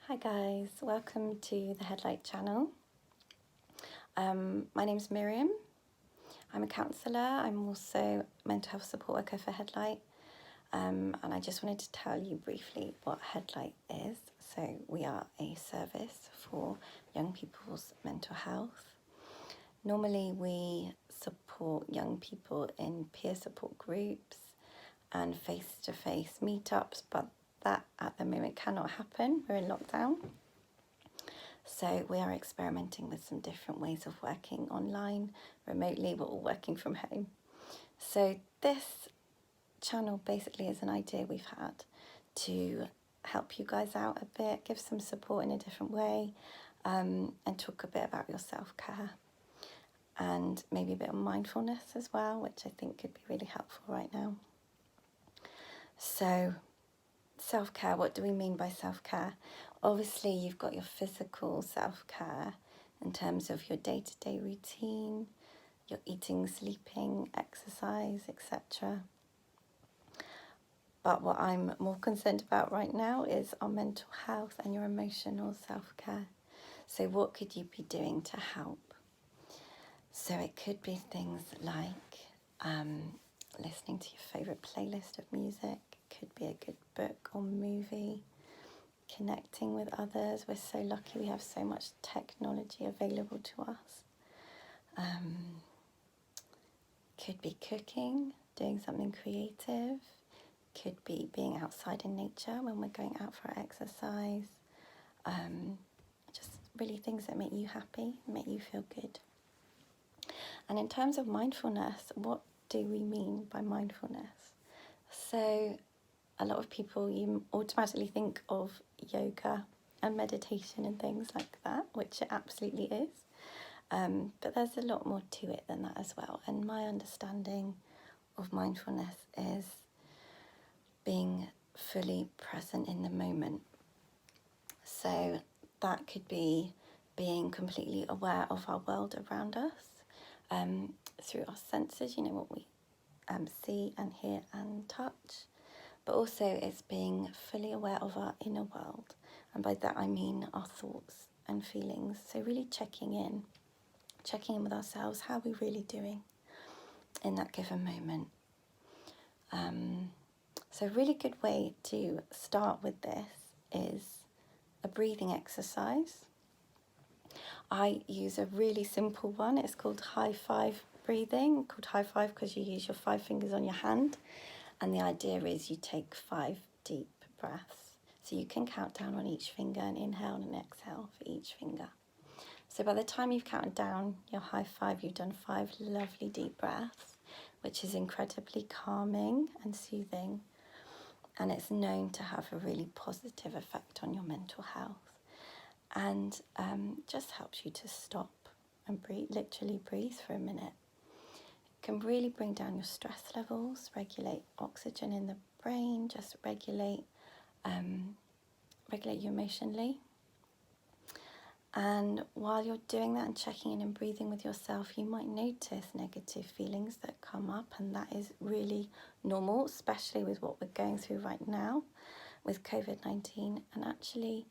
Hi guys, welcome to the Headlight channel. My name's Miriam. I'm a counsellor. I'm also a mental health support worker for Headlight. And I just wanted to tell you briefly what Headlight is. So we are a service for young people's mental health. Normally we support young people in peer support groups and face-to-face meetups, but that at the moment cannot happen. We're in lockdown. So we are experimenting with some different ways of working online, remotely, but all working from home. So this channel basically is an idea we've had to help you guys out a bit, give some support in a different way, and talk a bit about your self-care and maybe a bit of mindfulness as well, which I think could be really helpful right now. So self-care, what do we mean by self-care? Obviously, you've got your physical self-care in terms of your day-to-day routine, your eating, sleeping, exercise, etc. But what I'm more concerned about right now is our mental health and your emotional self-care. So what could you be doing to help? So it could be things like listening to your favourite playlist of music. It could be a good book or movie. Connecting with others. We're so lucky we have so much technology available to us. Could be cooking, doing something creative. Could be being outside in nature when we're going out for exercise. Just really things that make you happy, make you feel good. And in terms of mindfulness, what do we mean by mindfulness? So a lot of people, you automatically think of yoga and meditation and things like that, which it absolutely is. But there's a lot more to it than that as well. And my understanding of mindfulness is being fully present in the moment. So that could be being completely aware of our world around us through our senses, what we see and hear and touch. But also it's being fully aware of our inner world. And by that I mean our thoughts and feelings. So really checking in with ourselves. How are we really doing in that given moment? So a really good way to start with this is a breathing exercise. I use a really simple one. It's called high five breathing. Called high five because you use your 5 fingers on your hand. And the idea is you take 5 deep breaths. So you can count down on each finger and inhale and exhale for each finger. So by the time you've counted down your high five, you've done 5 lovely deep breaths, which is incredibly calming and soothing. And it's known to have a really positive effect on your mental health. And just helps you to stop and breathe, literally breathe for a minute. Can really bring down your stress levels, regulate oxygen in the brain, just regulate you emotionally. And while you're doing that and checking in and breathing with yourself, you might notice negative feelings that come up, and that is really normal, especially with what we're going through right now with COVID-19. And actually,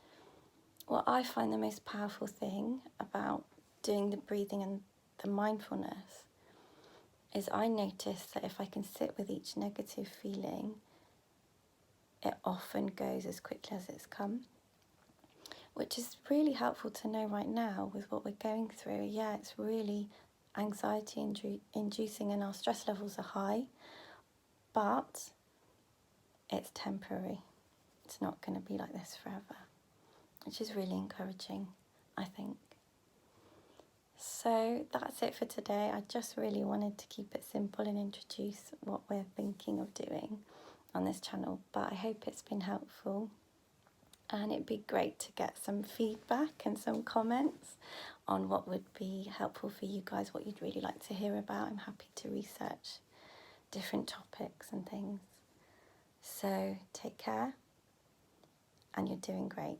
what I find the most powerful thing about doing the breathing and the mindfulness is I notice that if I can sit with each negative feeling, it often goes as quickly as it's come, which is really helpful to know right now with what we're going through. Yeah, it's really anxiety inducing and our stress levels are high, but it's temporary. It's not going to be like this forever, which is really encouraging, I think. So that's it for today. I just really wanted to keep it simple and introduce what we're thinking of doing on this channel, but I hope it's been helpful, and it'd be great to get some feedback and some comments on what would be helpful for you guys, what you'd really like to hear about. I'm happy to research different topics and things. So take care, and you're doing great.